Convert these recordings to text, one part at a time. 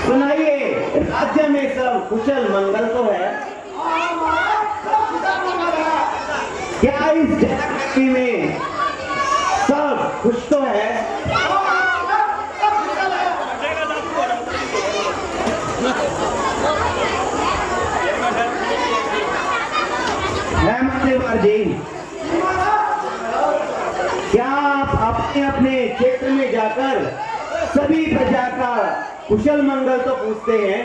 सुनाइए, राज्य में सब कुशल मंगल तो है? क्या इस जनगणना में सब खुश तो है? मंत्रीवार जी, क्या आप अपने अपने क्षेत्र में जाकर सभी प्रजा का कुशल मंगल तो पूछते हैं?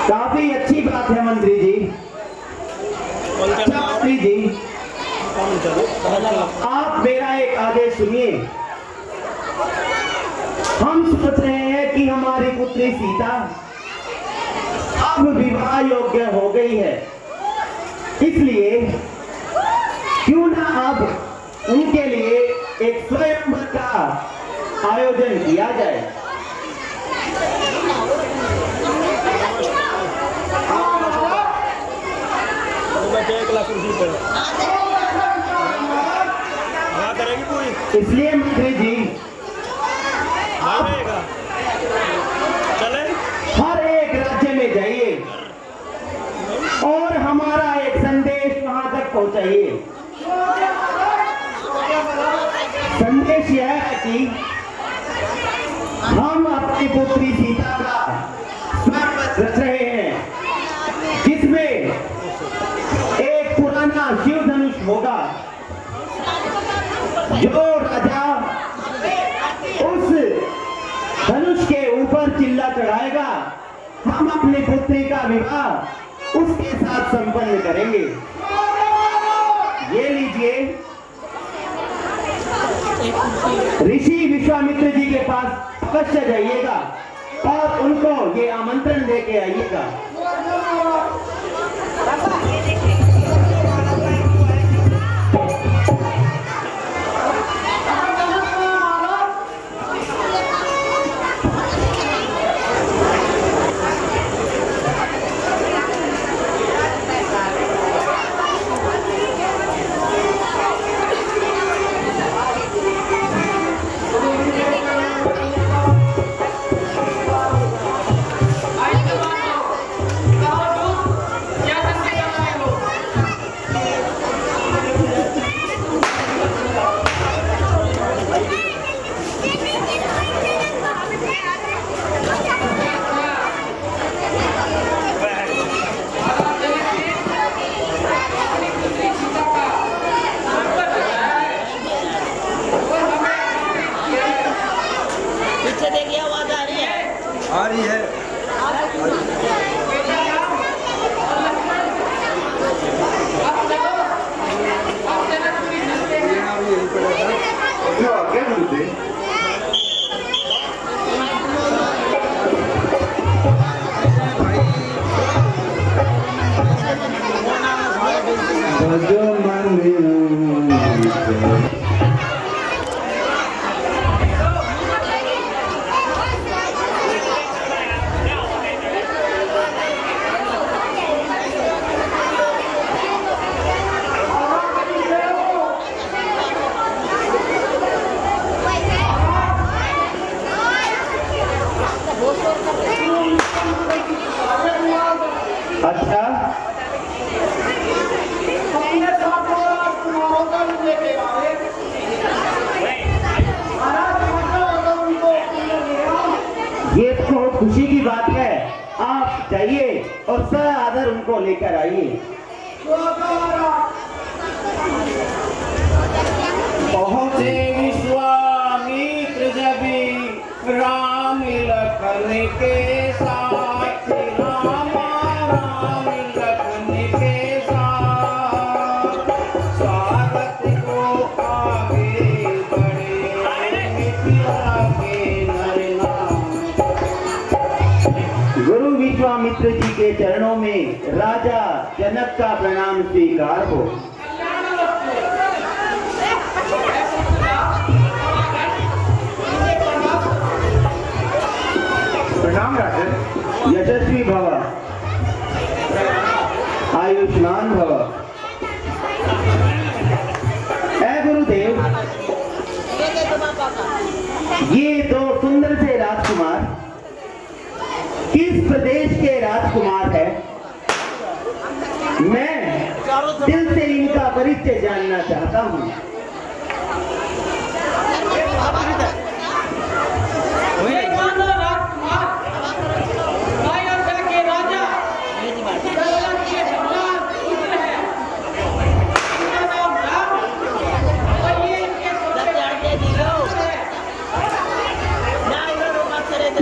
काफी अच्छी बात है मंत्री जी। अच्छा मंत्री जी, आप मेरा एक आदेश सुनिए। हम सोच रहे हैं कि हमारी पुत्री सीता अब विवाह योग्य हो गई है, इसलिए क्यों ना अब उनके लिए एक स्वयंवर का आयोजन किया जाए। इसलिए मंत्री जी, चले हर एक राज्य में जाइए और हमारा एक संदेश वहां तक पहुंचाइए। संदेश यह है कि हम अपनी पुत्री सीता का स्वागत रच रहे हैं, जिसमें एक पुराना शिव धनुष होगा। जो राजा उस धनुष के ऊपर चिल्ला चढ़ाएगा, हम अपनी पुत्री का विवाह उसके साथ संपन्न करेंगे। ये लीजिए, ऋषि विश्वामित्र जी के पास अवश्य जाइएगा और उनको ये आमंत्रण देके आइएगा। आ रही है। अच्छा, ये तो बहुत खुशी की बात है। आप जाइए और सआदर उनको लेकर आइए। पहुंचे विश्वामित्र जब राम लखन के साथ, राम लखन के साथ स्वागत को आगे बढ़े मिथिला के नर नाम। गुरु विश्वामित्र जी के चरणों में राजा जनक का प्रणाम स्वीकार हो। प्रणाम राजन। यशस्वी भव, आयुष्मान भव। ऐ गुरुदेव, ये दो सुंदर से राजकुमार किस प्रदेश के राजकुमार है? मैं दिल से इनका परिचय जानना चाहता हूँ।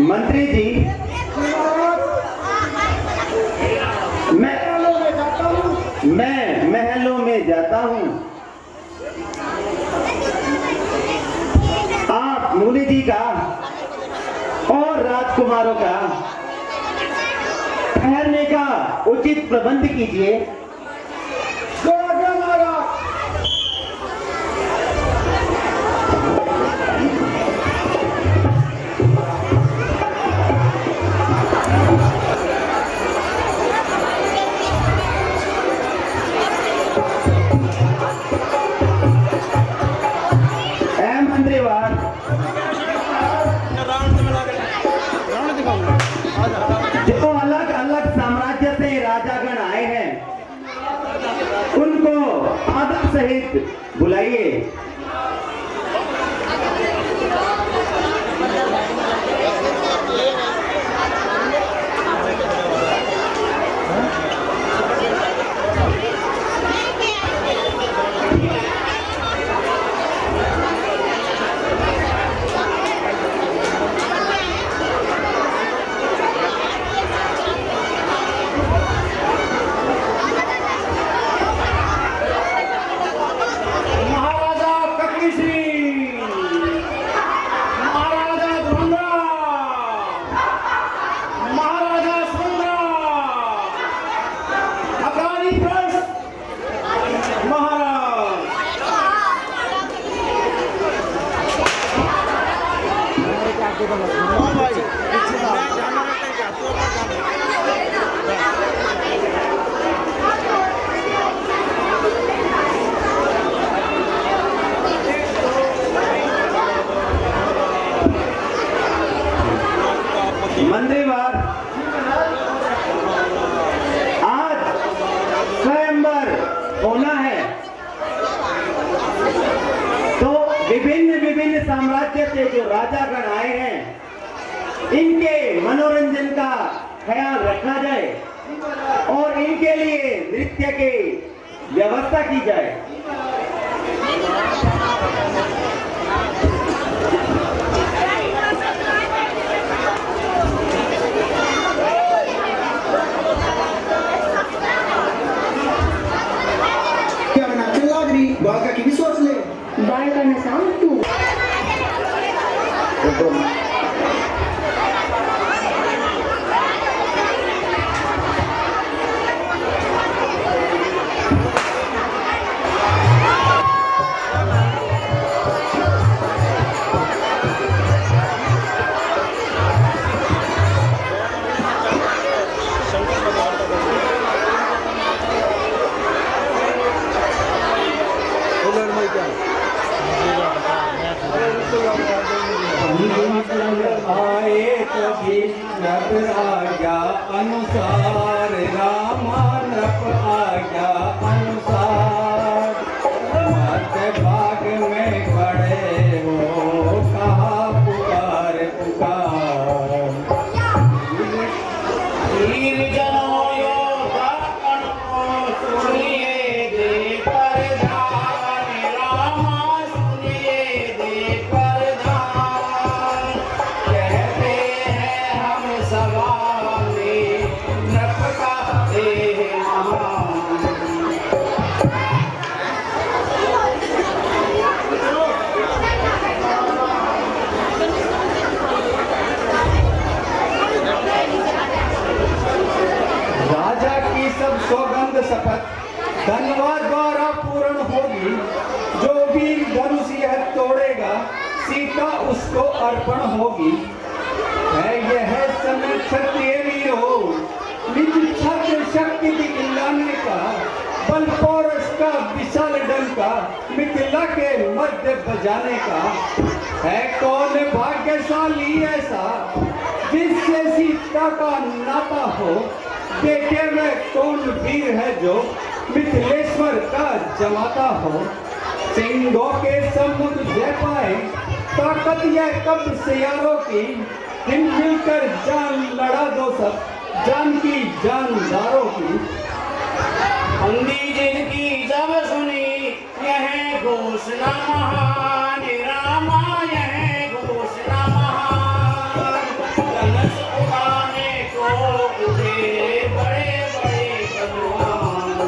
मंत्री जी, मैं महलों में जाता हूँ। आप मुनि जी का और राजकुमारों का ठहरने का उचित प्रबंध कीजिए। जो अलग अलग साम्राज्य से राजागण आए हैं, उनको आदर सहित बुलाइए। मंत्रीवार, आज स्वयंवर होना है, तो विभिन्न विभिन्न साम्राज्य से जो राजागण आए हैं, इनके मनोरंजन का ख्याल रखा जाए और इनके लिए नृत्य की व्यवस्था की जाए। बाळका किती सोचले बाळकांना सांग तू आए कभी नर आज्ञा अनुसार, रामा नृप आज्ञा अनुसार, मध्य भाग में खड़े हो कहा पुकार पुकार। वीर जनों योद्धा कण को सुनिए दे प्रधान, रामा सुनिए दे प्रधान। कहते हैं हम सवाली नृप का देह महान। राजा की सब सौगंध शपथ धन्यवाद द्वारा पूर्ण होगी। जो भी धनुष यह तोड़ेगा, सीता उसको अर्पण होगी। है यह समय क्षत्रिय वीर हो, निज छत्र शक्ति दिखलाने का, बल पौरुष का विशाल डंका मिथिला के मध्य बजाने का। है कौन भाग्यशाली ऐसा जिससे सीता का नाता हो, देखे में कौन वीर है जो मिथिलेश्वर का जमाता हो। सिंहों के समुद्र जय पाए ताकत यह कब से यारों की, हिल मिलकर जान लड़ा दो सब जान की जानदारों की। अंधी जिनकी जब सुनी यह घोषणा महान, रामा यह घोषणा महान, धनुष उठाने को उठे बड़े बड़े बलवान।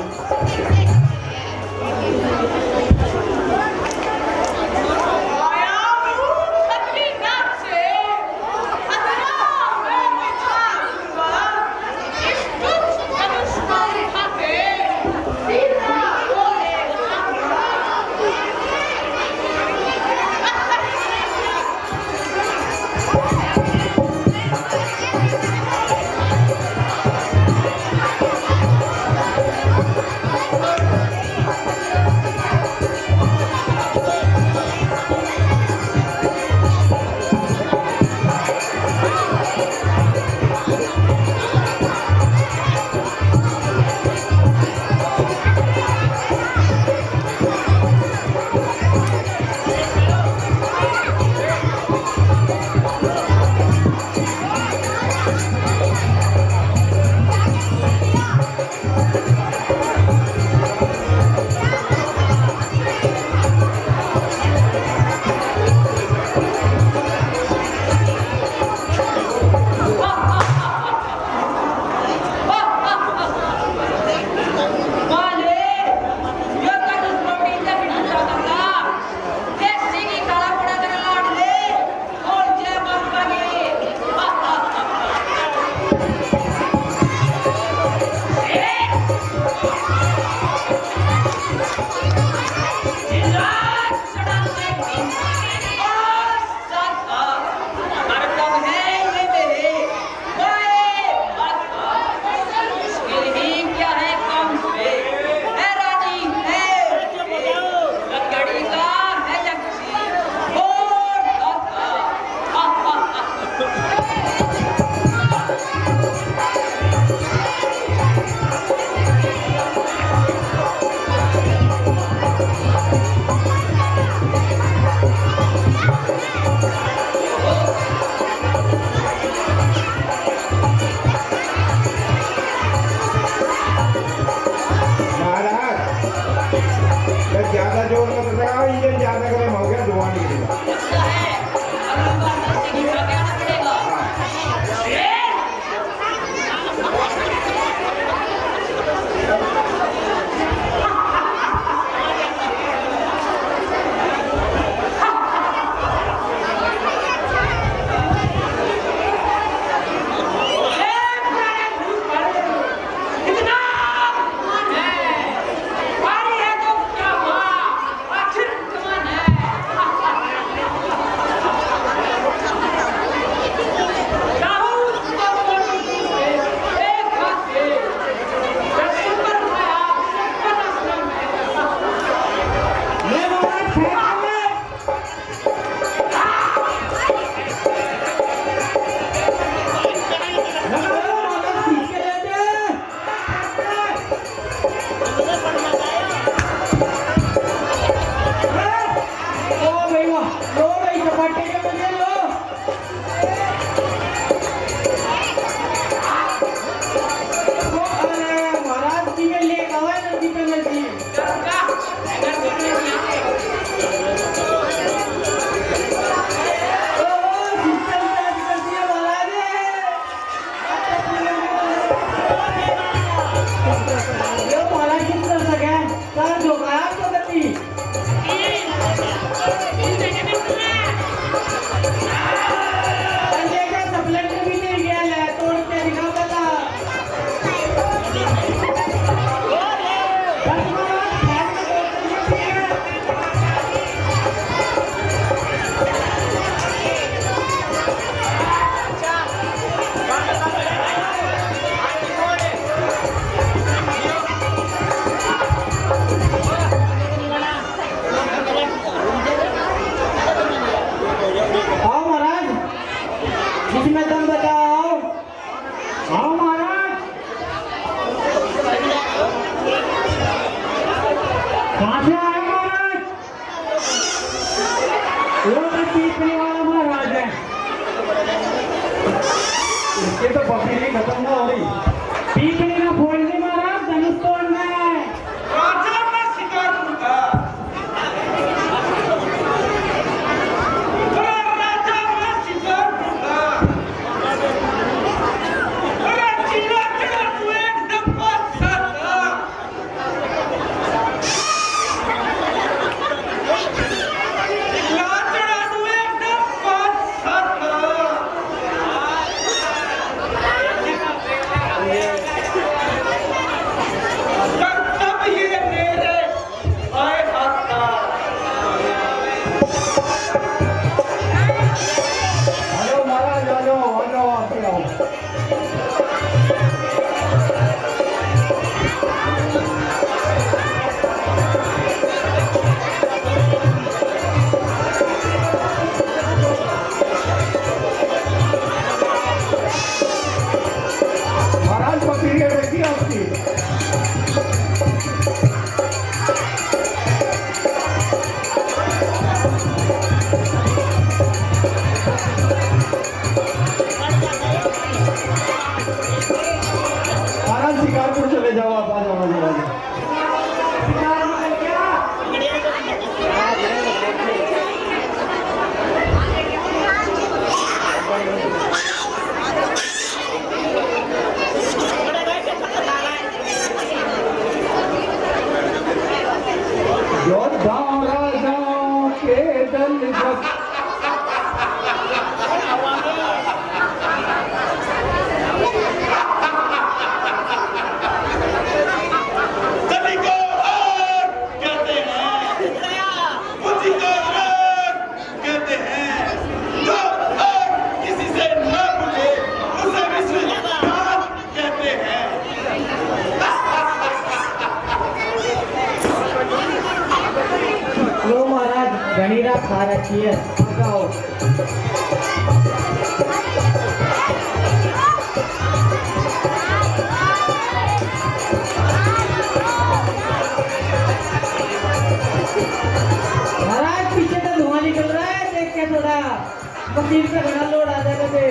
पीपली वाला महाराज है। इसके तो बकरी खत्म ना हो रही। पीपली ना फोड़ने महाराज, धनुष तोड़ना है। राजा मैं शिकार दूंगा। अरे राजा मैं शिकार दूंगा। अरे चिल्ला चढ़ा तू एकदम बादशाह था। चिल्ला चढ़ा तू एकदम बादशाह था। तब ये मेरे आए हाथ था। हेलो महाराज, आ जाओ आप आओ। महाराज बकरी है देखिए आपकी। महाराज शिकारपुर चले जाओ आप, आ जाओ आ जाओ आ जाओ। योद्धा राजाओं के दल जब सभी को और कहते हैं, बुद्धि को और कहते हैं। जो और किसी से न पूछे उसे विश्वास कहते हैं। लो महाराज, गणिरा खा रखी है। आ जाओ। महाराज पीछे तो धुआं निकल रहा है, देख के थोड़ा मशीन पे बना लोड आ जाएगा पे।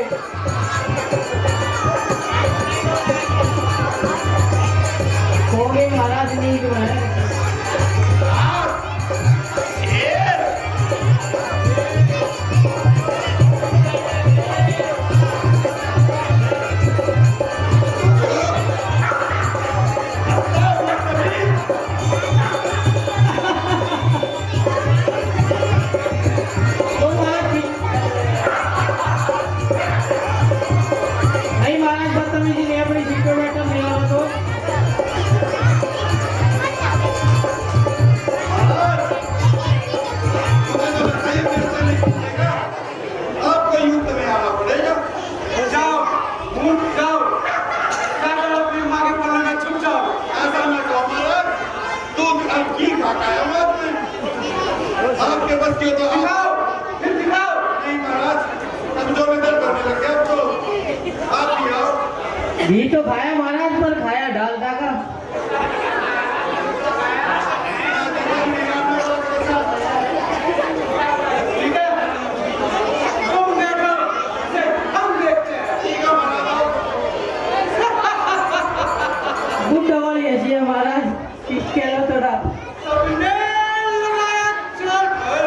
सो गए महाराज, नींद में है। तो महाराज नहीं महाराज, बदतमीजी नहीं, अपनी सीट पे बैठा नहीं आ रहा तो। आपको युद्ध में आना पड़ेगा। जाओ, उठ जाओ। क्या करो, अपनी माँ के पल्ले में छुप जाओ। ऐसा मैं कहूँगा, दूध और घी खाता है आपने। आपके बस की हो तो दिखाओ, फिर दिखाओ। नहीं महाराज, कमजोर में दर्द करने लग गया अब तो। आप भी आओ। घी तो खाया महाराज, पर खाया डालडा का। ठीक है? तुम देखो, हम देखते हैं। ठीक है महाराज। बुद्ध वाली ऐसी है महाराज, किसके लो थोड़ा। सबने लगाया चार पर,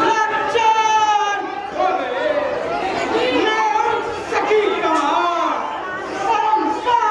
लाचार हो गए। मैं उन सकी कमार, शर्मसार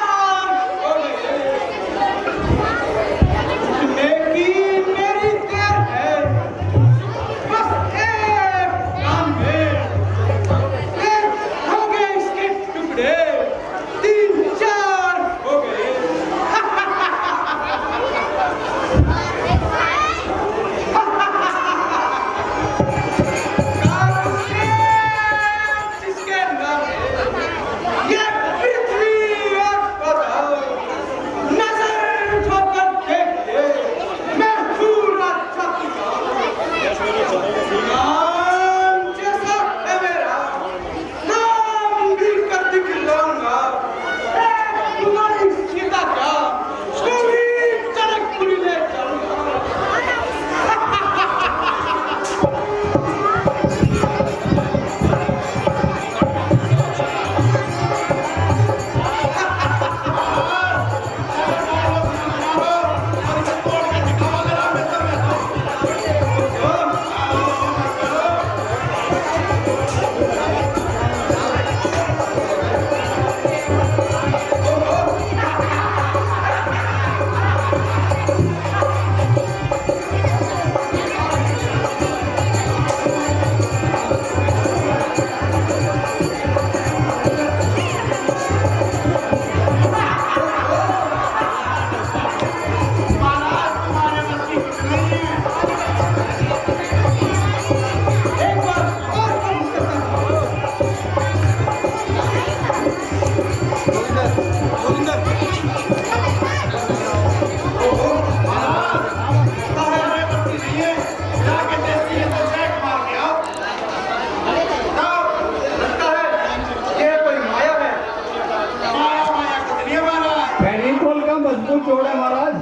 फेविकोल का मजबूत जोड़ है महाराज।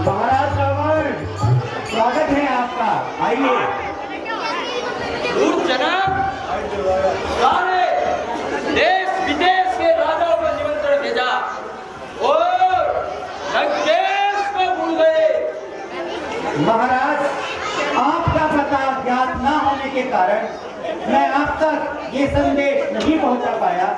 महाराज रावण, स्वागत है आपका, आइए। जनाब, सारे देश विदेश के राजाओं को निमंत्रण भेजा और लंकेश को भूल गए। महाराज, आपका पता ज्ञात न होने के कारण मैं आप तक ये संदेश नहीं पहुंचा पाया।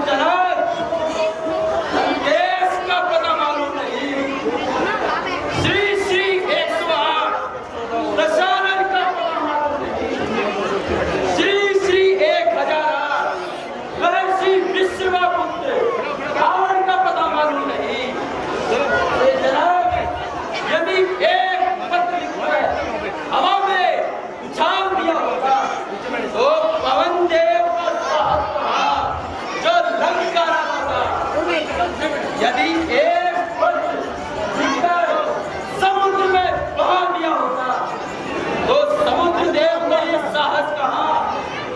जनाब, लंकेश का पता मालूम नहीं, श्री श्री 108 दशानन का पता मालूम नहीं, श्री श्री 1008 महर्षि विश्वा पुत्र रावण का पता मालूम नहीं। जनाब, यदि एक पत्र लिखकर हवा में उछाल दिया होता तो पवन देव का साहस कहा जो लंका राजा था। यदि एक पत्र लिखकर समुद्र में बहा दिया होता तो समुद्र देव ने ये साहस कहा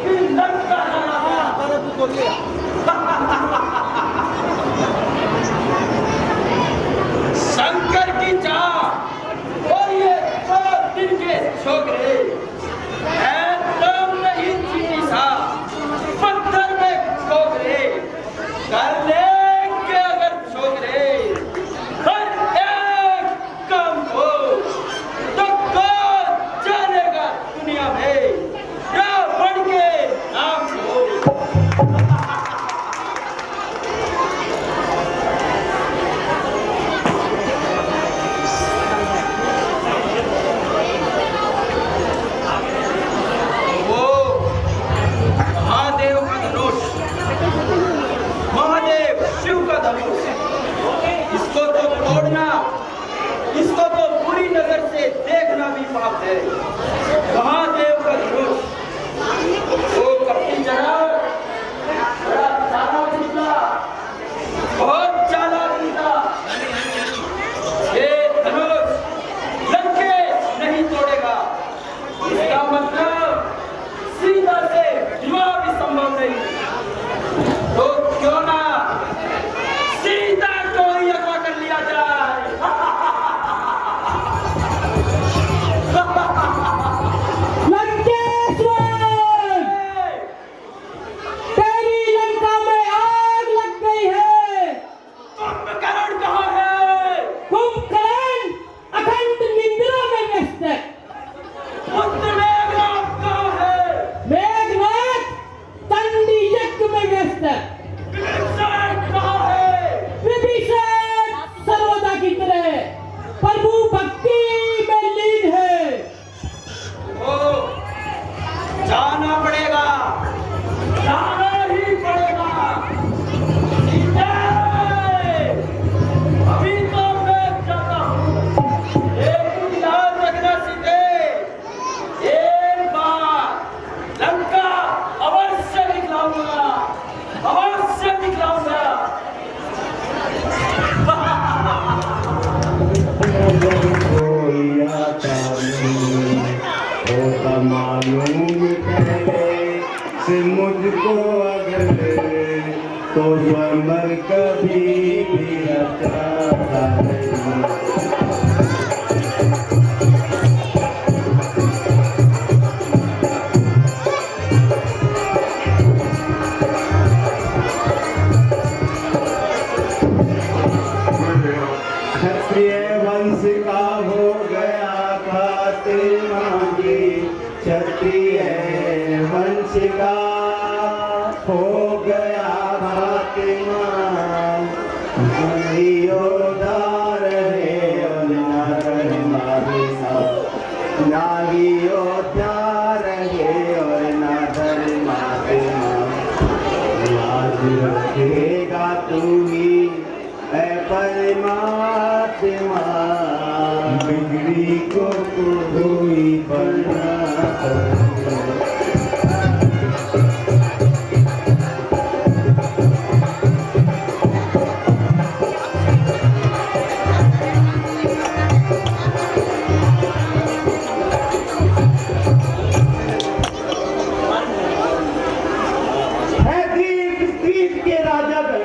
कि लंका राजा शंकर की चाह और ये 4 दिन के छोकरे एकदम नहीं चीनी सा पत्थर में छोकरे कर लेंगे अगर छोकरे हर एक काम को तो कौन जानेगा दुनिया में या बढ़ के नाम को। महादेव शिव का धनुष, इसको तो तोड़ना, इसको तो पूरी नजर से देखना भी पाप है। महादेव का धनुष वो कपटी जनाब बड़ा चालाक निकला, बहुत चालाक निकला। ये धनुष लंकेश नहीं तोड़ेगा, इसका मतलब सीता से विवाह भी संभव नहीं। तो क्यों ना सीता को ही अगवा कर लिया जाए। जाना पड़ेगा, जाना ही पड़ेगा। सीते, अभी तो मैं जाता हूँ, लेकिन याद रखना सीते, एक बार लंका अवश्य दिखलाऊंगा, अवश्य दिखलाऊंगा। कोई आता नहीं होता मालूम पहले से मुझको अगर तो स्वयं कभी भी रचाता नहीं। क्षत्रिय वंश का हो गया फातिमा जी, क्षत्रिय वंश का हो गया फातिमा। योदार है और नागर मारिना, नागी योदार है और नागर मारिना। याद रखेगा तू ही ऐ परमात्मा, बिगड़ी को कोई बना है दीप के राजागण,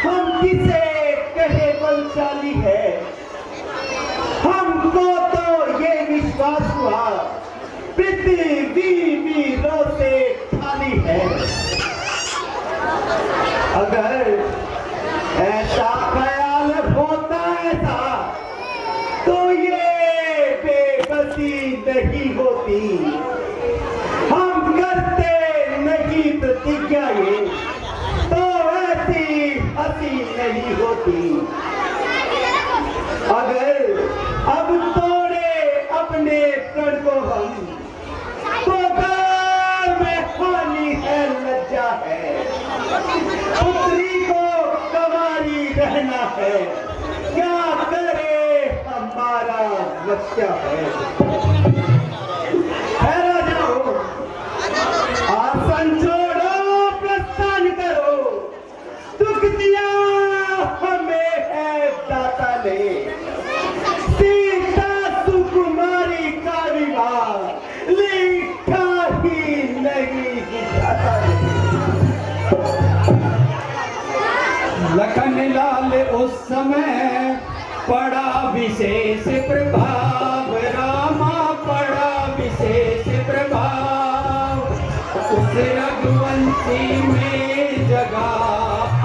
हम किसे कहे बलशाली है। हमको तो ये विश्वास हुआ पृथ्वी वीरों से खाली है। अगर ऐसा ख्याल होता ऐसा तो ये बेबसी नहीं होती। हम करते नहीं प्रतिज्ञा ये तो ऐसी हंसी नहीं होती। अगर अब तोड़े अपने प्रण को हम तो गाल में हानि है, लज्जा है। पुत्री को कवारी रहना है, क्या करे हमारा लक्ष्य है। राजाओं, आसन छोड़ो, प्रस्थान करो, दुख दिया हमें है दाता ने। सीता सुकुमारी का विवाह लिखा ही नहीं बुझाता ने। लखन लाल उस समय पड़ा विशेष प्रभाव, रामा पड़ा विशेष प्रभाव। उस रघुवंशी में जगा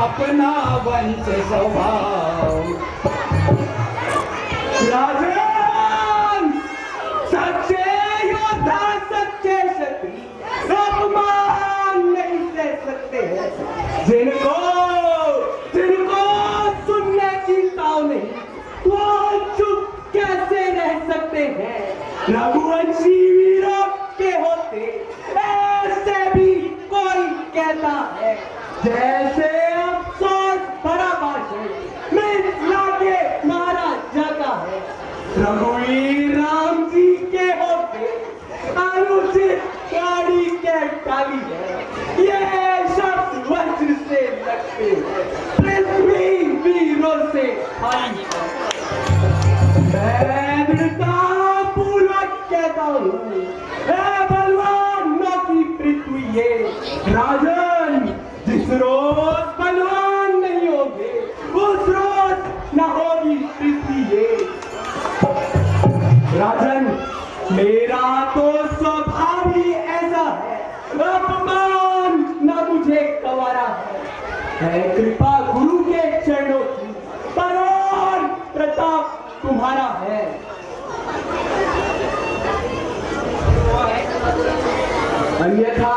अपना वंश स्वभाव। राजन, सच्चे योद्धा, सच्चे क्षत्रिय अपमान नहीं सह सकते हैं। जिनको जिनको सुनने की ताव नहीं, वो चुप कैसे रह सकते हैं। रघुवंशी वीरों के होते ऐसे भी कोई कहता है, जैसे अफसोस भरा भाषण मिथिला के मारा जाता है। रघुवीर राम जी के होते अनुचित गाड़ी के टाली है, ये शब्द वज्र से लगते हैं, पृथ्वी वीरों से खाली है। मैं दृढ़तापूर्वक कहता हूँ, ऐ बलवानों की पृथ्वी ये राजन, जिस रोज बलवान नहीं होंगे उस रोज न होगी पृथ्वी ये। राजन, मेरा तो स्वभाव ही ऐसा है, अपमान न मुझे गवारा है कृपा गुरु के चरणों की, पर और प्रताप तुम्हारा है। अन्यथा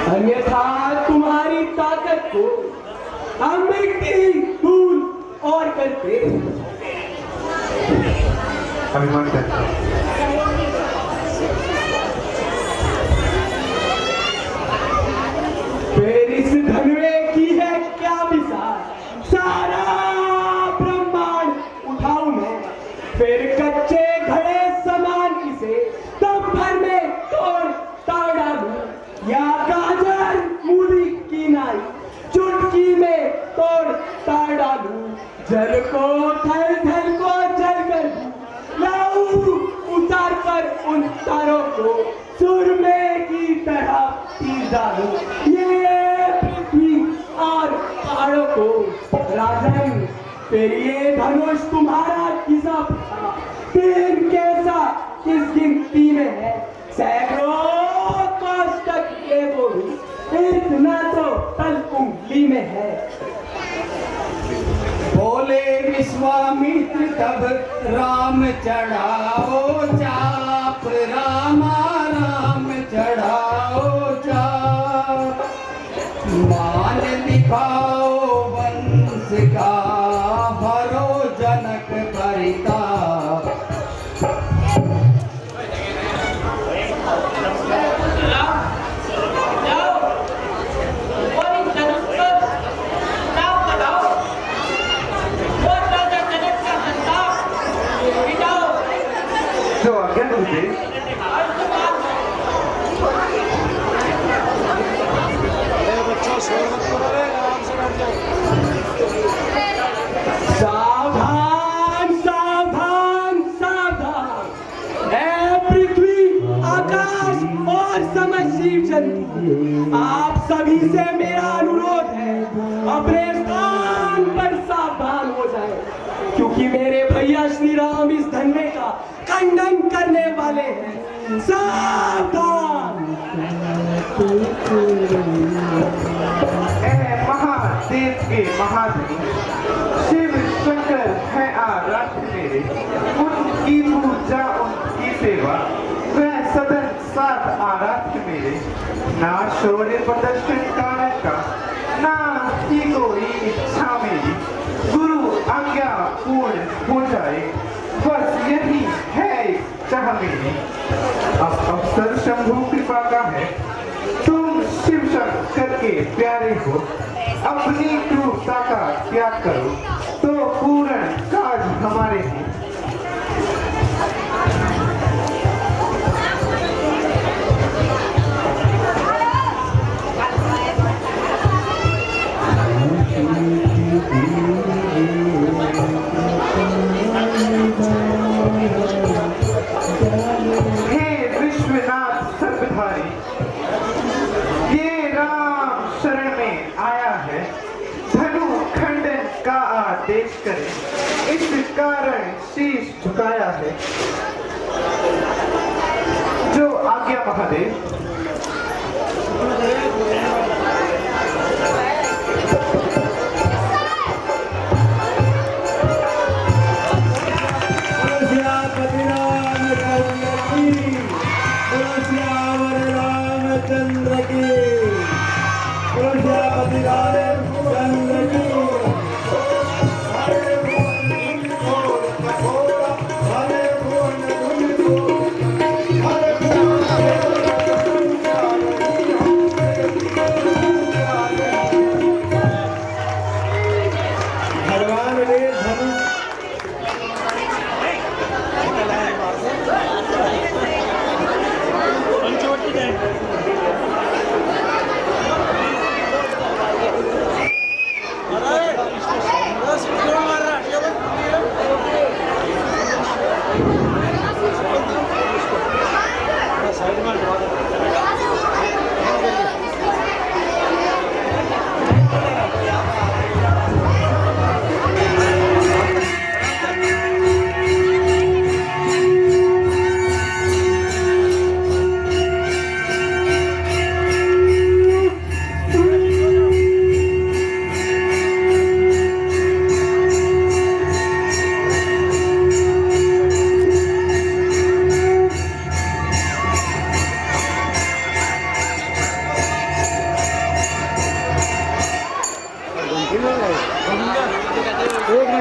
अन्यथा तुम्हारी ताकत को हम मिट्टी धूल और करके अभिमान करता तो सुरमे की तरह तीर डालो ये पृथ्वी और पहाड़ों को। राजन, फिर ये धनुष तुम्हारा किसा था, तीन कैसा किस गिनती में है? सैकड़ों कोस तक ये बोलूं, इतना तो तल उंगली में है। बोले विश्वामित्र तब राम चढ़ाओ चाप, रामा राम चढ़ाओ चाप, मान दिखाओ वंश का भरो जनक परिताप। जो आज्ञा गुरुदेव। सावधान सावधान सावधान, ऐ पृथ्वी आकाश और समस्त जीव जंतु, आप सभी से मेरा अनुरोध है, अपने स्थान पर सावधान हो जाए, क्योंकि मेरे भैया श्री राम इस धन्य का खंडन करने वाले हैं। सावधान। महादेव के महादेव शिव शंकर है आराध्य मेरे, उनकी पूजा उनकी सेवा वह सदन साथ आराध्य मेरे। ना शौर्य प्रदर्शन कारण का ना ही कोई इच्छा मेरी, गुरु आज्ञा पूर्ण हो जाए बस यही है चाह मेरी। अब अवसर शंभु कृपा का है, तुम शिव शंकर के प्यारे हो, अपनी क्रूरता का त्याग करो तो पूर्ण काज हमारे हैं। हे विश्वनाथ सर्वधारी, ये राम शरण में आया है, धनु खंडन का आदेश करे, इस कारण शीश झुकाया है। जो आज्ञा महादेव। चंद्र की, प्रजापति रामचंद्र की। भगवान ने धनुष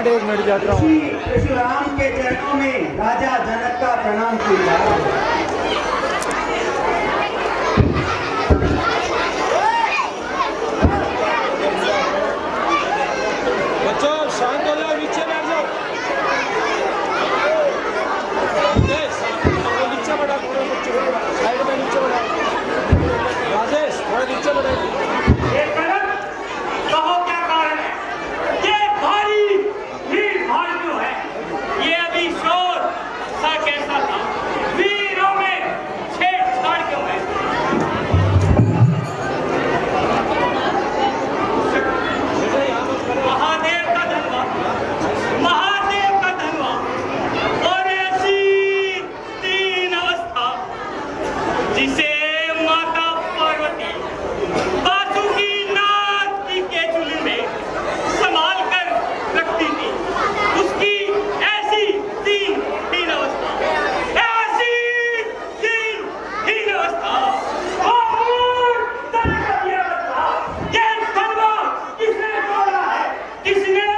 एक मिनट जाता हूँ। परशुराम के चरणों में राजा जनक का प्रणाम किया। बच्चों शांत हो जाओ, नीचे बैठ जाओ। नीचे बैठा, साइड में नीचे बैठा। राजेश थोड़ा नीचे बैठा। कहो क्या कारण है? ये भारी भीड़ भाड़ क्यों है? ये अभी शोर सा कैसा था? वीरों जिसे माता पार्वती बासुकी नाग की केचुली में संभाल कर रखती थी, उसकी ऐसी दीन अवस्था, ऐसी दीन अवस्था, ये धर्म किसने तोड़ा है? किसने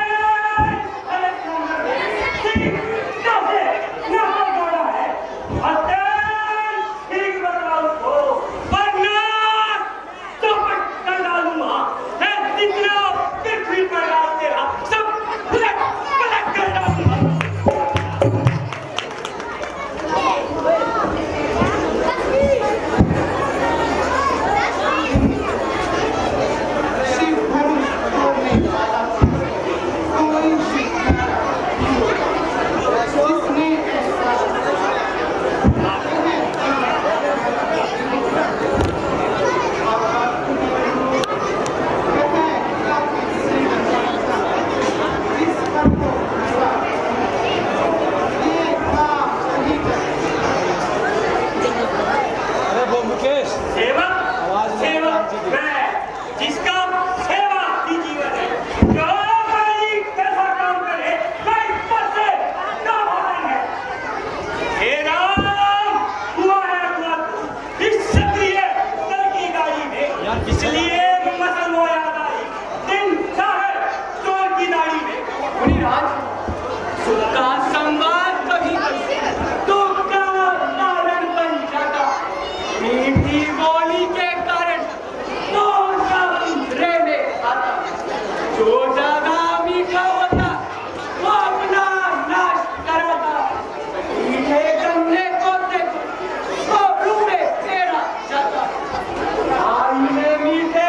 मीठे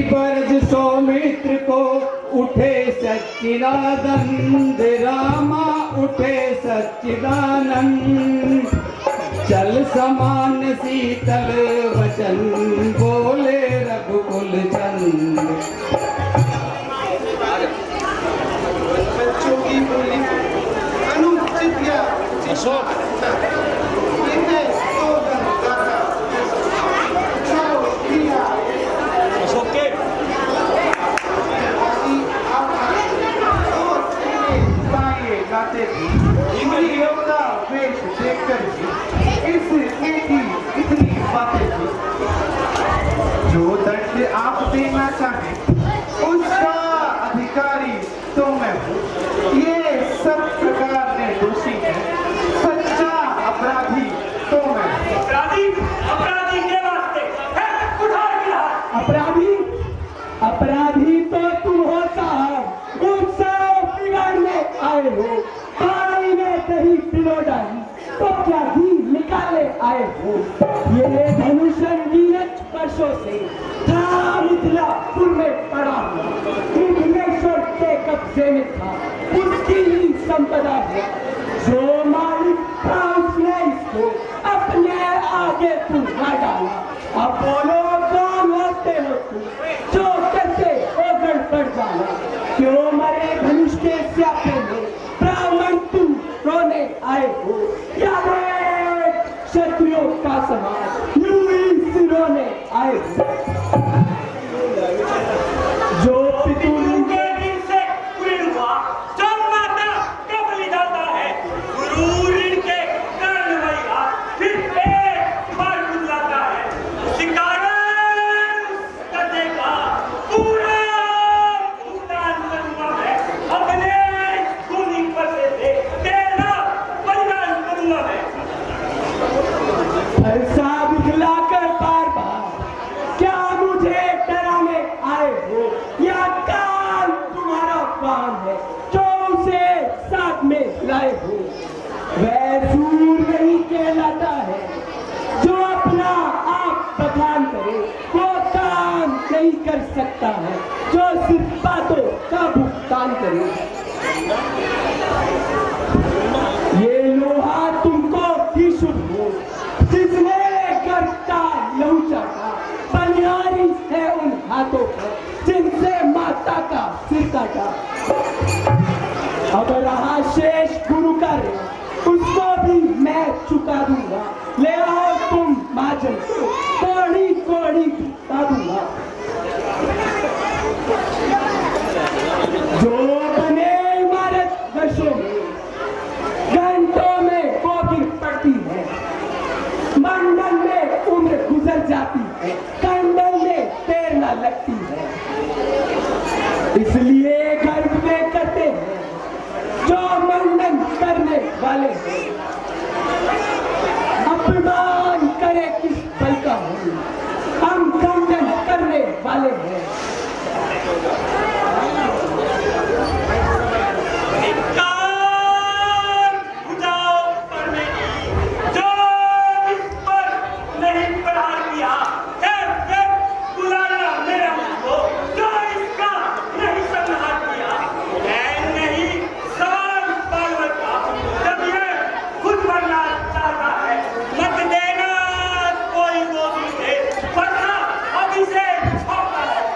फर्ज सौमित्र को उठे सच्चिदानंद, रामा उठे सच्चिदानंद। चल समान शीतल वचन, बोले रघुकुल चंद। बच्चों की बोली अनुचित या अशोक गाते थे योग्यता वेश देखकर इस की इतनी बातें थी। जो दंड आप देना चाहे उसका अधिकारी तो मैं हूँ। ये सब प्रकार ने दोषी है, सच्चा अपराधी तो मैं हूँ। अपराधी अपराधी के वास्ते है कुठार की हार। अपराधी अपराधी तो तुम हो साहब, उत्सव बिगाड़ने आए हो। पानी में दही पिलो डाली तो क्या घी निकाले आए हो। ये धनुष नीरज वर्षों से था मिथिलापुर में पड़ा हुआ, विघ्नेश्वर के कब्जे में था, उसकी ही संपदा हुआ। जो मालिक था उसने इसको अपने आगे पुनः डाला। अब बोलो कौन होते हो तुम, जो करते हो गड़बड़ जाना। क्यों मरे धनुष के स्यापे में ब्राह्मण तुम रोने आए हो। या क्षत्रियों का समाज यूं ही सिरोने आए हो। जो पितुल के दिन से कुलीन हुआ, जो माता का बलि जाता है, गुरु ऋण के कारण वही फिर एक बार बुलाता है। शिकारण करने का पूरा भुगतान करूंगा मैं, अपने खूनी पैसे से तेरा बलिदान करूंगा मैं। ऐसा दिखलाकर बार बार क्या मुझे डराने आए हो। या काल तुम्हारा पान है जो उसे साथ में लाए हो। वह सूर नहीं कहलाता है जो अपना आप बखान करे, वो काम नहीं कर सकता है जो सिर्फ बातों का भुगतान करे। ये लोहा तुमको ही शुभ हो, जिसने गर्भ का लहू चाटा, बनियारी है उन हाथों पर जिनसे माता का सिर काटा। अब रहा शेष गुरु का ऋण, उसको भी मैं चुका दूंगा। ले आओ तुम माजन को, कोड़ी कोड़ी बता दूंगा। जो बने इमारत वर्षों में, घंटों में वो गिर पड़ती है। मंडल में उम्र गुजर जाती है, कंडल में देर न लगती है। इसलिए गर्व में करते हैं जो मंडन करने वाले हैं। अपमान करे किस बल का हो, हम खंडन करने वाले हैं। धिक्कार बुझाओ पर मेरी, जो इस पर नहीं प्रहार किया है, फिर बुलाना मेरा मुझको, जो इसका नहीं संहार किया है। नहीं सवाल पार्वत का, जब ये खुद मरना चाहता है, मत देना कोई दोषी थे, वरना अभी से छोड़ता है।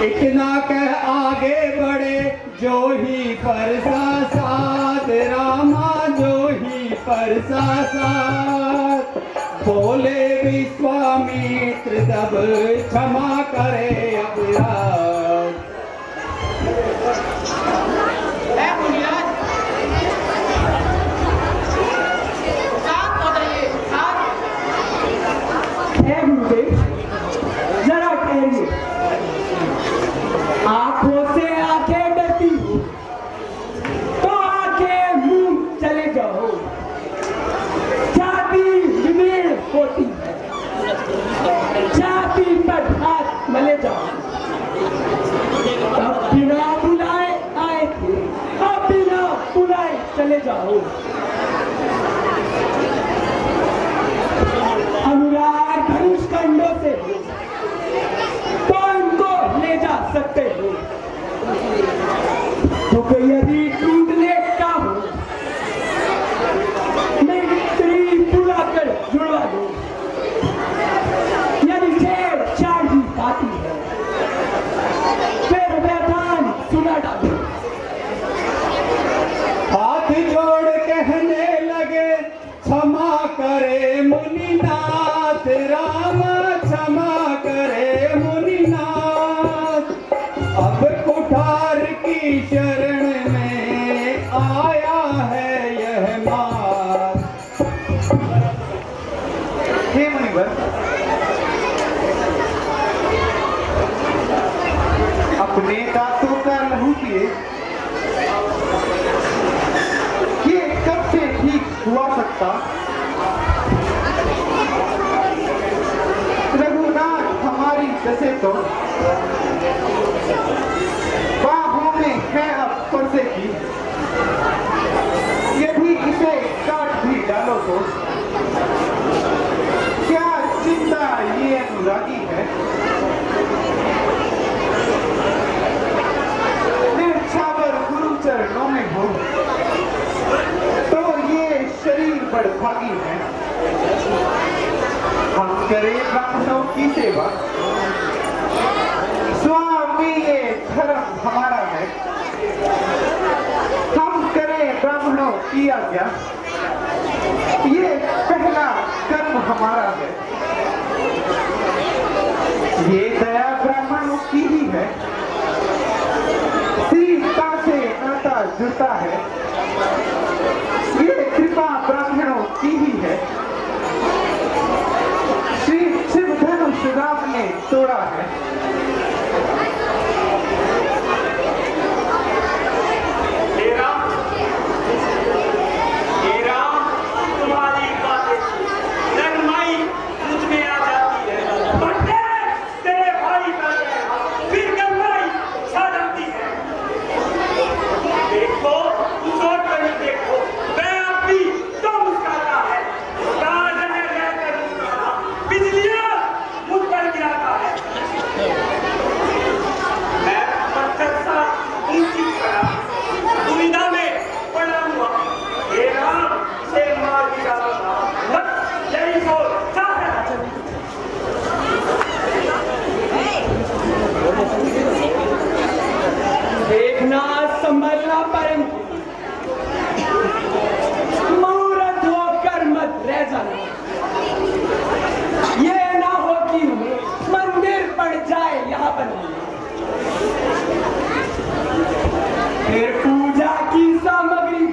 इतना कह आगे बढ़े जो ही परसा साथ, रामा जो ही परसा साथ। बोले विश्वामित्र तब क्षमा करे अपराध। है गुरुदेव, जरा ठहरिए। आंखों से आंखें डरती हो तो आंखें मुंह चले जाओ। छाती विमीर्ण होती है, छाती पर हाथ मले जाओ। तब बिना बुलाए आए थे, मुनिनाथ राम क्षमा करे मुनिनाथ, अब कुठार की शरण में आया है यह मार। हे मुनिवर, अपने दांतों का लहू पिए, ये कब से ठीक हुआ सकता? रघुनाथ हमारी जैसे तो बाहों में है अब परसे की, यदि इसे काट भी डालो तो क्या चिंता ये अनुरागी है? निर्छावर गुरु चरणों में हो तो ये शरीर बड़भागी है। हम करें ब्राह्मणों की सेवा, स्वामी ये धर्म हमारा है। हम करें ब्राह्मणों की आज्ञा, ये पहला कर्म हमारा है। ये दया ब्राह्मणों की ही है, सीता से नाता जुड़ता है। ये कृपा ब्राह्मणों की ही है, श्री शिव धनुष राम ने तोड़ा है। हे राम, तुम्हारी बातें नरमाई मुझ में आ जाती है। बंदे, तेरे भाई का फिर गरमाई छा जाती है। देखो, सोच कर ही देखो, मैं अब भी तो मुस्कुराता है, काज है रहकर मुस्कुराता, बिजलियां मुझ पर गिराता है। मैं पत्थर सा ऊंची खड़ा, दुविधा में पड़ा हुआ। हे राम, इसे मार गिराता, बस यही सोच चाहता है। देखना संभलना परम, मूर्ख होकर मत रह जाना। ये ना हो कि हमें मंदिर पड़ जाए यहाँ बनने, फिर पूजा की सामग्री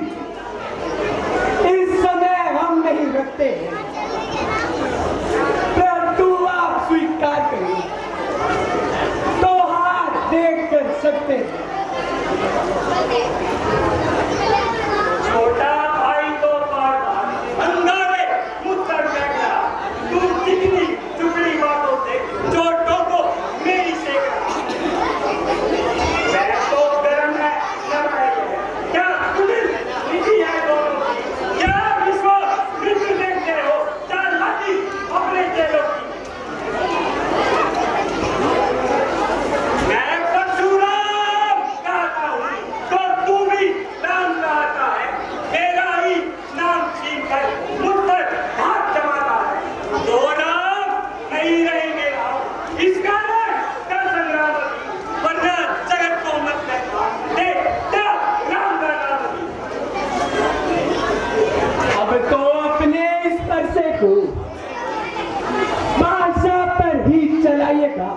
इस समय हम नहीं रखते हैं, परंतु आप स्वीकार करें तो हाथ देख कर सकते हैं। छोटा भाई तो पागल, अंगारे मुझ पर बैठा, तू कितनी चुगली बातों से चोटों को मेरी सेक रहा। मैं तो गरम है, नरम है, क्या तुझे नीति है दोनों की? क्या विश्व मृत्यु देखते हो, चाल लाती अपने चेलों की। मैं परशुराम कहता हूँ तो तू भी राम कहता है, मेरा ही नाम छीनकर मुझ पर हाथ जमाता है। दो नाम नहीं रहेंगे राम, इस कारण कर संग्राम की, वरना जगत को मत कहता, देख क्या राम का नाम की। अब तो अपने इस परसे को बादशाह पर ही चलाइएगा।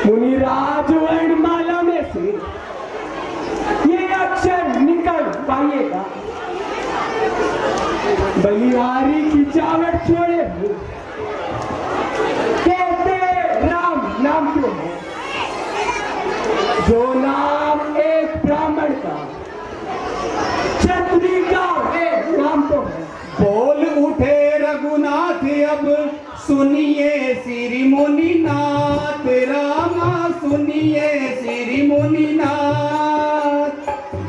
मुनिराज वर्णमाला में से ये अक्षर निकल पाइएगा। बलिहारी की चावट छोड़े हुए कहते राम नाम क्यों है? जो नाम एक ब्राह्मण का, क्षत्रिय का वे नाम तो है। बोल उठे रघुनाथ अब सुनिए श्री मुनिनाथ, रामा सुनिए श्री मुनिनाथ।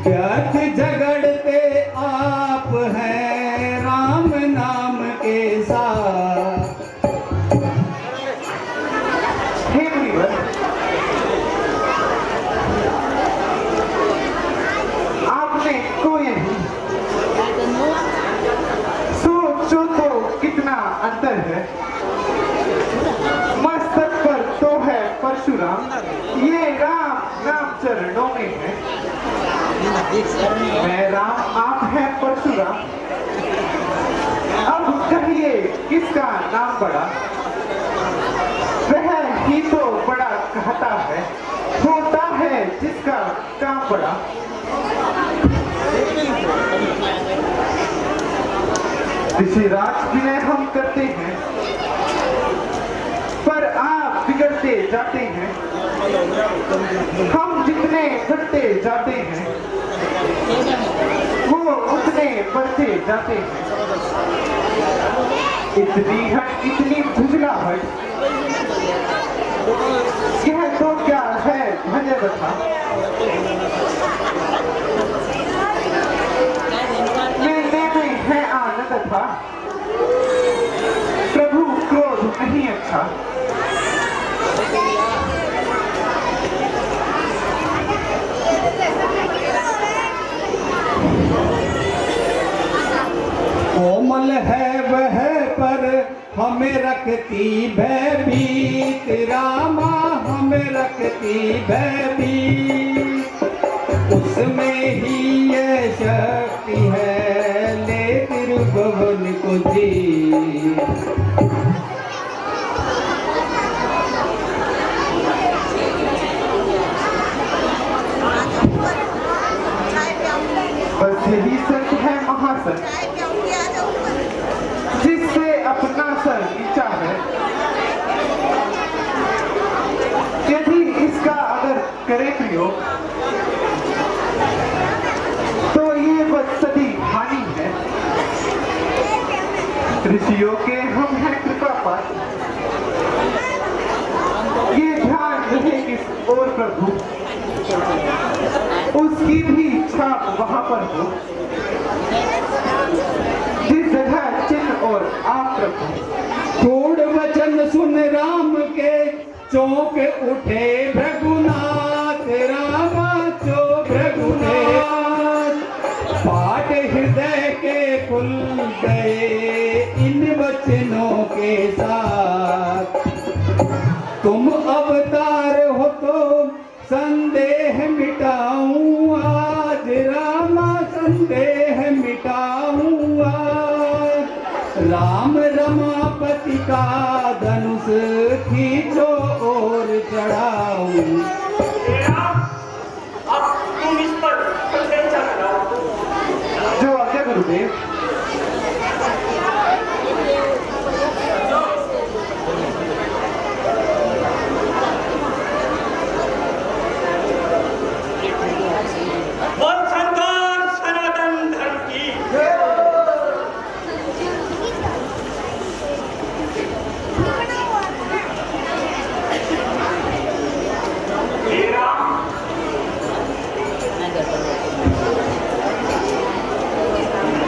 व्यर्थ झगड़ते आप हैं राम नाम के साथ। हे मुनिवर, आपने कोई नहीं सोचो तो कितना अंतर है। मस्तक पर तो है परशुराम, ये राम नाम चरणों में है। मैं राम, आप हैं परशुराम। अब कहिए किसका नाम बड़ा? वह ही तो बड़ा कहता है, होता है जिसका काम बड़ा। ऋषिराज विनय हम करते हैं, पर आप बिगड़ते जाते हैं। हम जितने बढ़ते जाते हैं, वो उतने बढ़ते जाते हैं। इतनी हट, इतनी झुंझलाहट, यह तो क्या है भजन कथा। मिलने में है आनंद था, प्रभु क्रोध नहीं अच्छा। कोमल है वह पर हमें रखती भयभीत, रामा हमें रखती भयभीत। उसमें ही ये शक्ति है, ले त्रिभुवन को जीत। बस यही संत है महासंत, जिससे अपना सर नीचा है। यदि इसका अगर करे प्रयोग, तो ये बस सदी हानि है। ऋषियों के हम हैं कृपा पात्र, ये ध्यान रहे किस ओर प्रभु, उसकी भी छाप वहां पर हो, जिस जगह चिन्ह और आप प्रभु। कूड़ वचन सुन राम के, चौंक उठे भृगुनाथ, रामा चौक भृगुनाथ। पाट हृदय के खुल गए इन वचनों के साथ। तुम अवतार हो तो संदेह मिटाऊं आज, रामा संदेह मिटाऊं आज। राम रमापति का धनुष खींचो और चढ़ाऊं। अब तुम इस पर अत्याचार करो। जो आज्ञा गुरुदेव। बोल संतान सनातन धर्म की। मेरा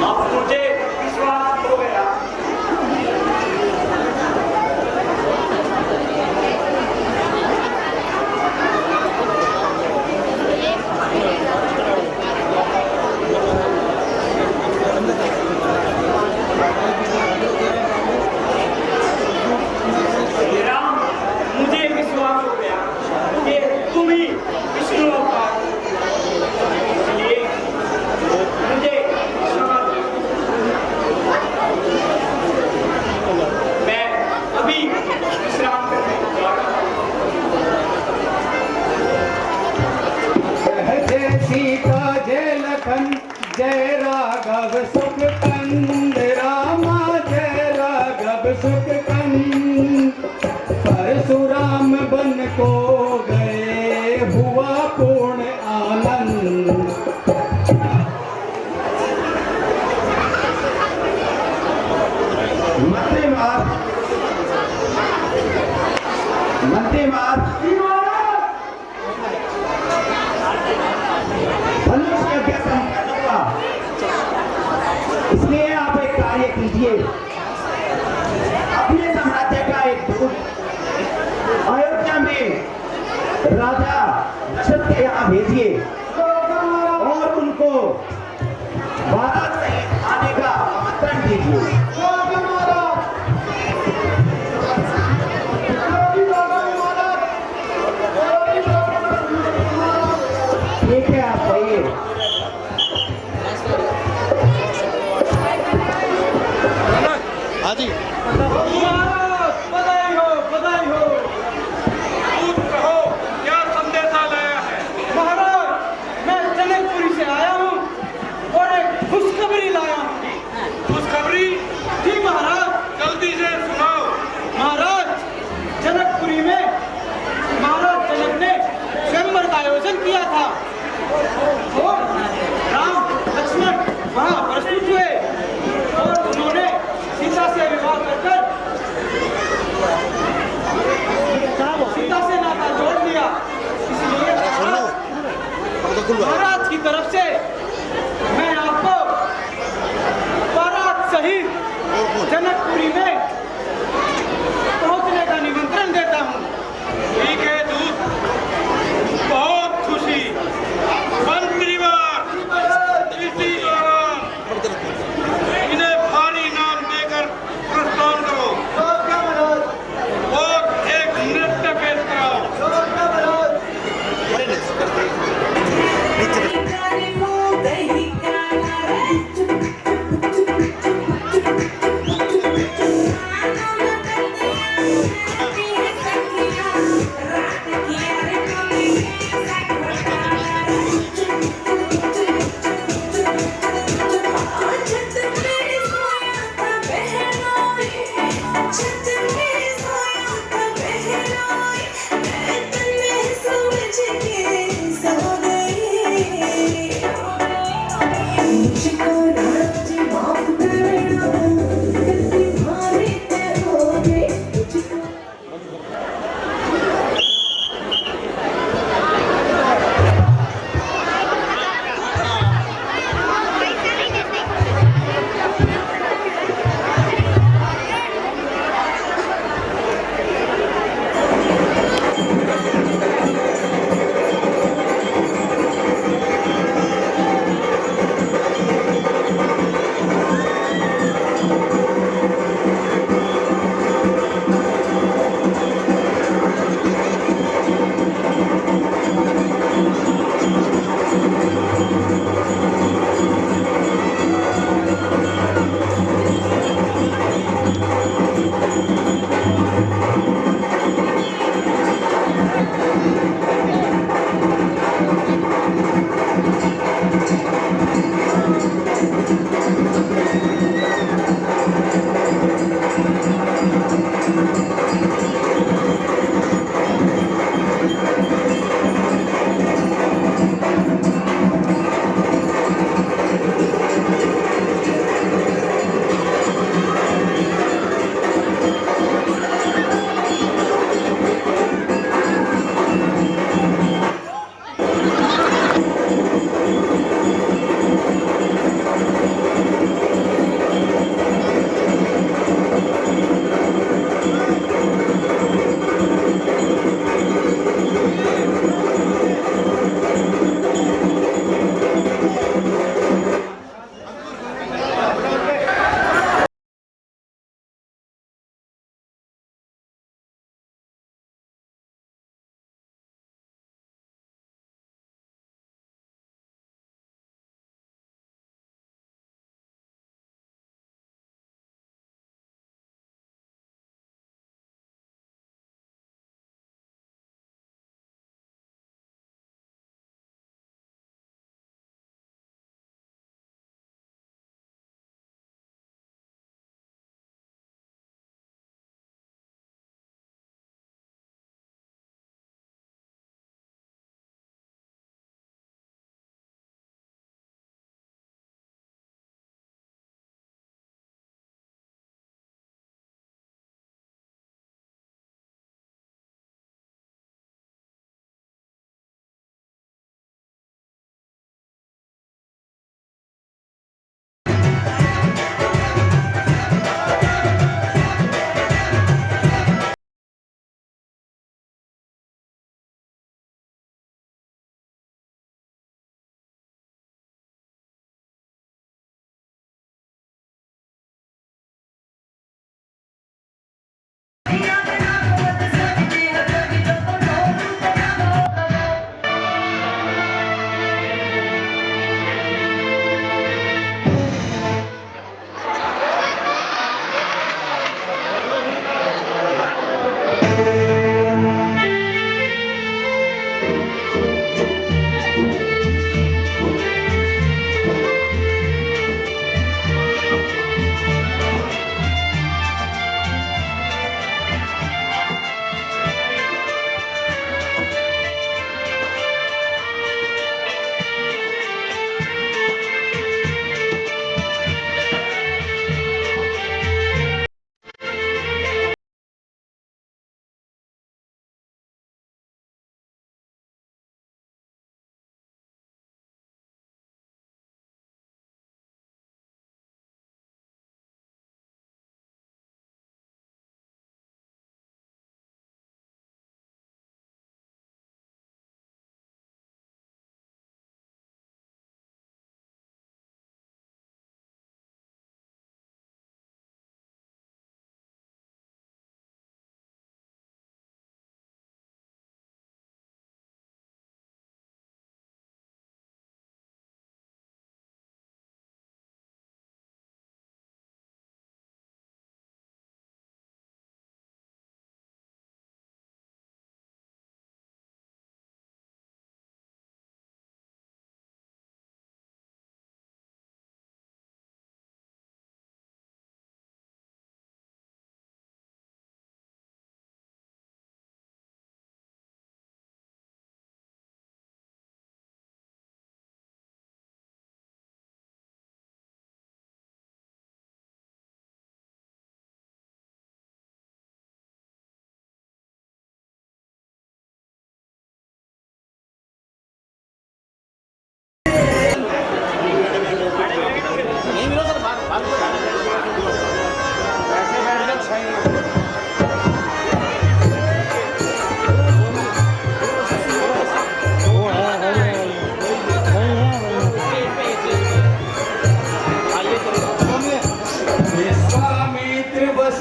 अब मुझे विश्वास हो गया। राम, मुझे विश्वास हो गया कि तुम ही विष्णु अवतार हो। इसलिए मुझे क्षमा दो। मैं अभी विश्राम करने जा रहा हूँ। जय सीता जय लखन जय राघव सुख कंद, रामा जय राघव सुख कंद। परशुराम बन को गए हुआ पूर्ण आनंद। मंत्री मार, मंत्री मार, धनुष यज्ञ संपन्न हुआ, इसलिए आप एक कार्य कीजिए। अपने साम्राज्य का एक दूत अयोध्या में राजा दशरथ के यहाँ भेजिए और उनको बारात से आने का आमंत्रण दीजिए। ठीक है, आप आइए। महाराज बधाई हो बधाई हो। दूत कहो क्या संदेशा लाया है? महाराज मैं जनकपुरी से आया हूँ और एक खुशखबरी लाया हूँ। खुशखबरी? जी महाराज। जल्दी से सुनाओ। महाराज जनकपुरी में महाराज जनक ने स्वयंवर का आयोजन किया था और राम लक्ष्मण वहाँ प्रस्तुत हुए और उन्होंने सीता से विवाह कर सीता से नाता जोड़ दिया। इसलिए महाराज की तरफ से मैं आपको बारात सहित जनकपुरी में पहुंचने का निमंत्रण देता हूँ। ठीक है दूत, बहुत खुशी। मंत्रीवार इसी दौरान इन्हें भारी इनाम देकर प्रस्थान करो और एक नृत्य पेश कराओ। Dari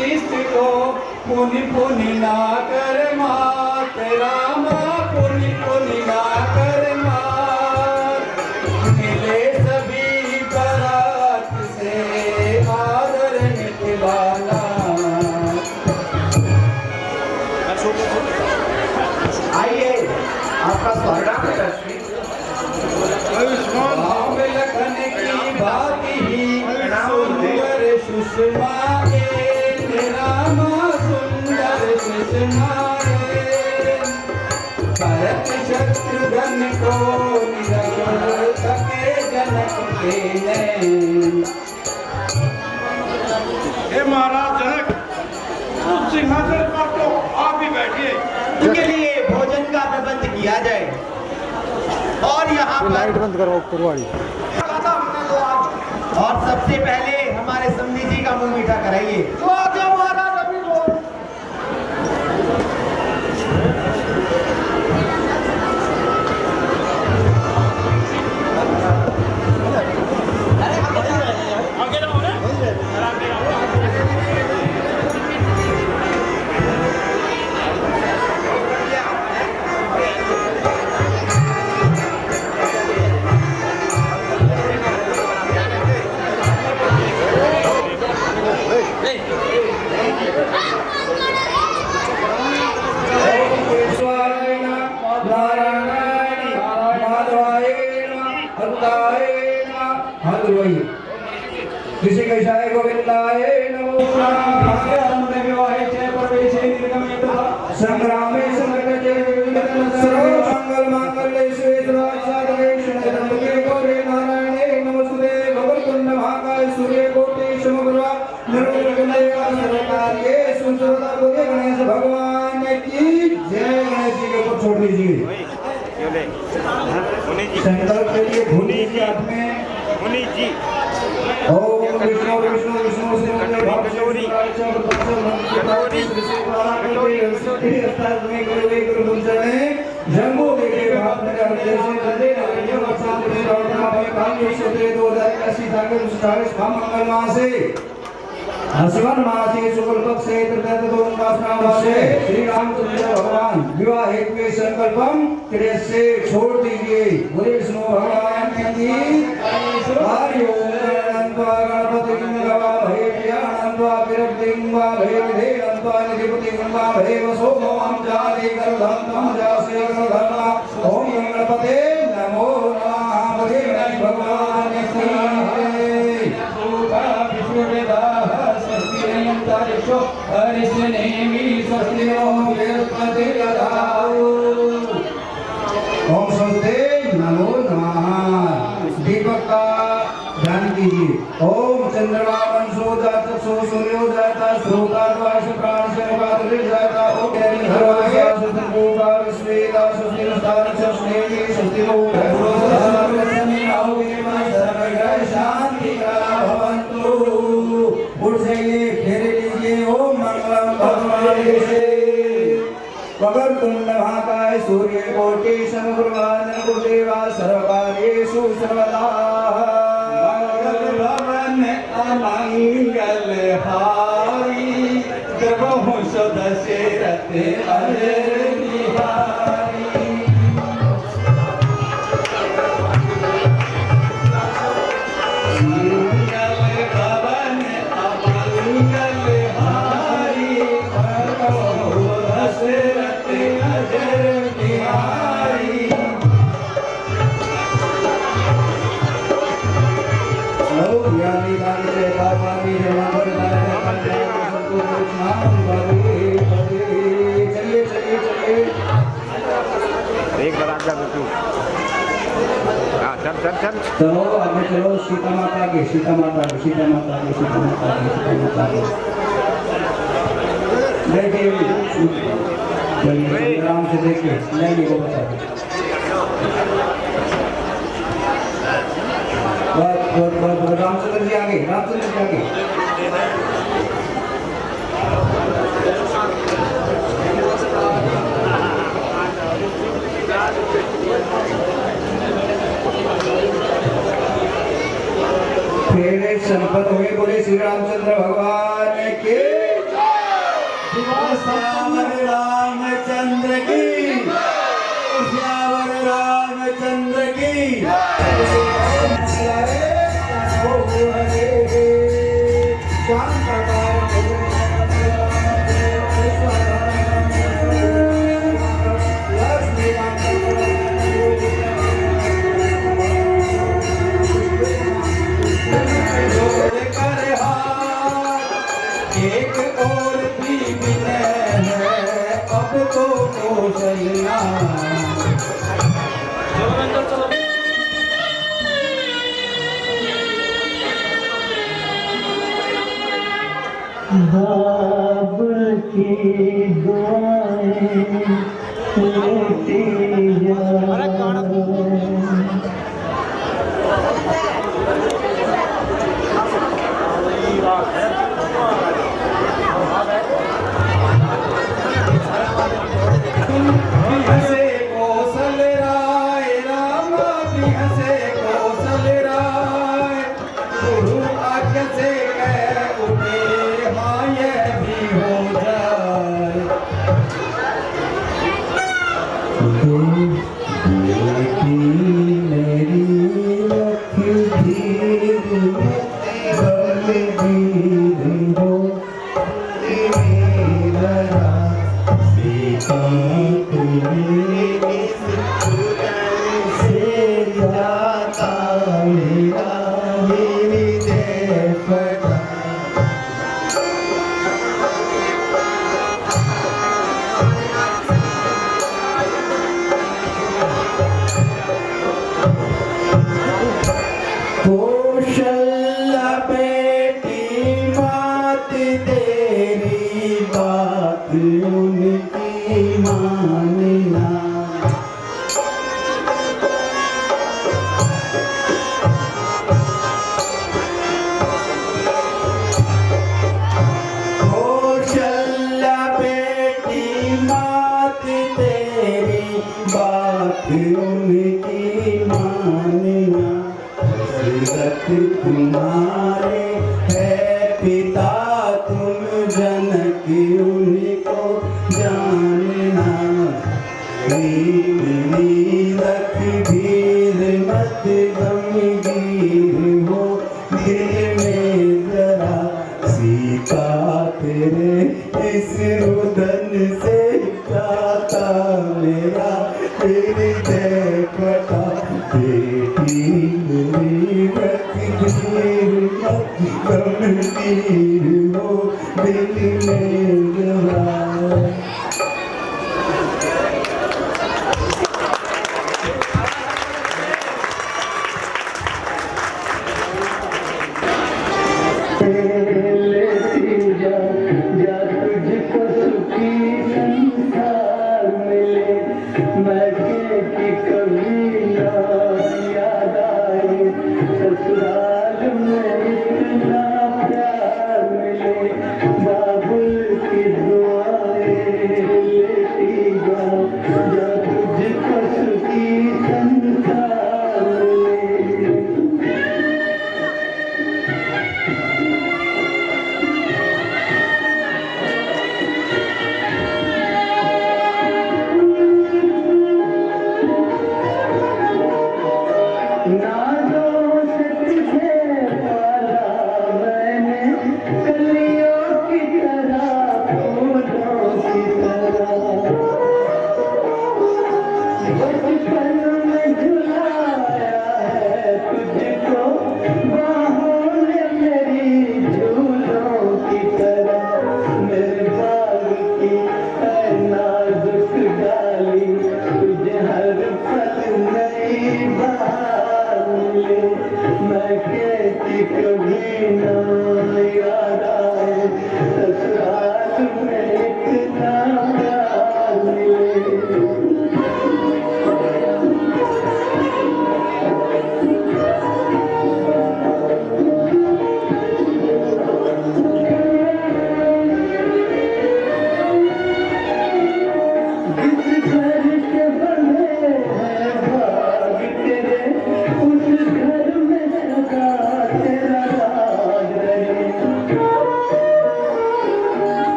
वशिष्ठ को पुनि पुनि ना कर मात रामा पुनि पुनि ना कर मात मिले सभी बारात से आदर निकलाना। आइए आपका स्वागत है दर्शनी। भाव लखन की बात ही सुंदर सुषमा के रामा सुंदर सुषमा के भरत शत्रुघ्न को निरंतर सके जनक के नैन। हे महाराज जनक, उस सिंहासन पर तो आप ही बैठिए। उनके लिए भोजन का प्रबंध किया जाए और यहाँ पर लाइट बंद करो पुरवाड़ी। और सबसे पहले हमारे समधी जी का मुंह मीठा कराइए। किसी कैसाय गोविंदाय नमो संग्रामे सर्वमंगल मांगल्ये शिवे सर्वार्थसाधके शरण्ये गौरी नारायणे नमोस्तुते भगवत्कुंड महाकाय सूर्यकोटि समप्रभा निर्विघ्ने सर्वकार्येषु सर्वदा बोले गणेश भगवान की जय। गणेश जी के ऊपर छोड़ दीजिए। संकल्प के लिए भूल लीजिए हाथ में ओम विष्णु विष्णु विष्णु श्रीमते भागवती गुरु गुरुचरणे जम्बो देखे भाव मेरे हृदय से हृदय नारियों वत्साल के रावण में काली सूत्रे 2081 धागे 28 मंगल मास से हसवन मासी शुक्ल पक्ष से तृतीय दोनों वासे श्री रामचंद्र भगवान विवाह हेतु के संकल्पम क्रिया से छोड़ दीजिए। बोले विष्णु भगवान की हरि ओम अनंतवा गणपति गंगा भय अनंतवा विरक्ति गंगा भय विधे अनंतवा निधिपति गंगा भय वसो ओम जाले करधम जासे करधम ओम गणपते नमो नमः। बोले भगवान की ओम स्वस्ति नमो नमः। दीपक का ध्यान कीजिए। ओम चंद्रमा वंशो जातक सो सूर्यो जाता श्रोता द्वाश प्राण से पात्र जाता ओम हरवाया सुतंगोगा विश्वेदा सुस्ति स्थान स्वस्ति स्वस्ति लो भगवान आओगे मन सर्वग्रह शांति का भवन्तु। उठ जाइए फेर लीजिए। ओम मंगलम भगवान से वक्रतुंड महाकाय सूर्यकोटि समप्रभा निर्विघ्नं सर्वकार्येषु सर्वदा। भवन अमंगल हारी द्रवहु सदशरथ अजर बिहारी। चलो आगे चलो। सीता माता के सीता माता के सीता माता के सीता माता के सीता माता के देखिए राम से देखिए नहीं को बता रामचंद्र जी आगे रामचंद्र जी आगे। संपत हुए बोले श्री रामचंद्र भगवान के श्यावर रामचंद्र की, श्यावर रामचंद्र की। एक और भी मिले है अब तो कौशल्या। बाब की दुआएं लेती जा। हंसे कौशल राय राम भी हंसे कौशल राय, गुरु आज्ञा से कह उठे हाँ यह भी हो जाए। बेटी मेरी रख धीर बलबीर हो मेरा सीता से जाता मेरा हृदय फटा। कौशल्या बेटी मात तेरी बात उनकी मानना। कौशल्या बेटी मात तेरी बात उनकी मानना। दशरथ तुम्हारे है पिता तुम जनक उनको जानना। रख धीर मत गमगीर हो दिल में जरा, सीता तेरे इस रुदन से जाता मेरा हृदय फटा। बेटी मेरी रख धीर मत गमगीर हो दिल में जरा। लेती जा जा तुझको सुखी संसार मिले। मैं की कभी ना याद आए ससुराल में इतना प्यार मिले। बाबुल की दुआएं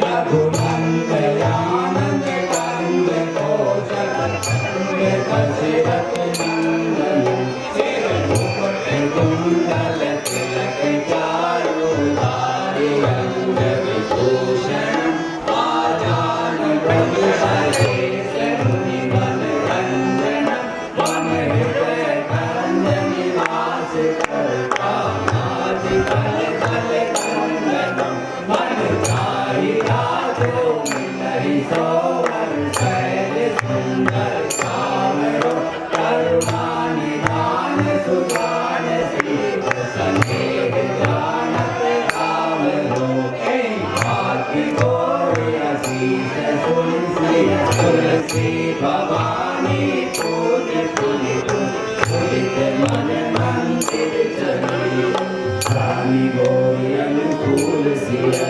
रघुनंदयानंद कंद कोशल दशरथ नंदन सिर मुकुट कुंडल तिलक चारुधारी अंग विभूषण आजान प्रभु सरेश मुनि मन रंजन मन हृदय कंद निवास करता नाथि कल कल कंदन मन चाहि राजो मिलहि सोवर शैल सुंदर सावरो करुणा निधान सुजान शीघ्र सनेह जानत राम रो हाथी गोरि असीस तुलसी भवानी पूज पुनित सुलित मन मंदिर चली रानी गोयल फूल सिय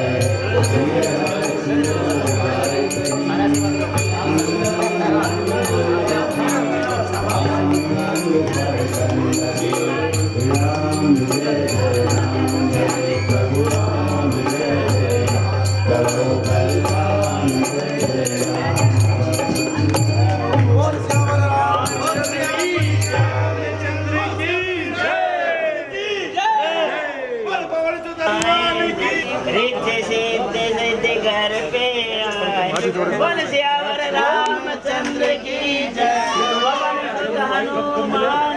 रिद्धि सिद्धि सिद्धि घर पे आए बोल श्यावर रामचंद्र की जय पवन सुत हनुमान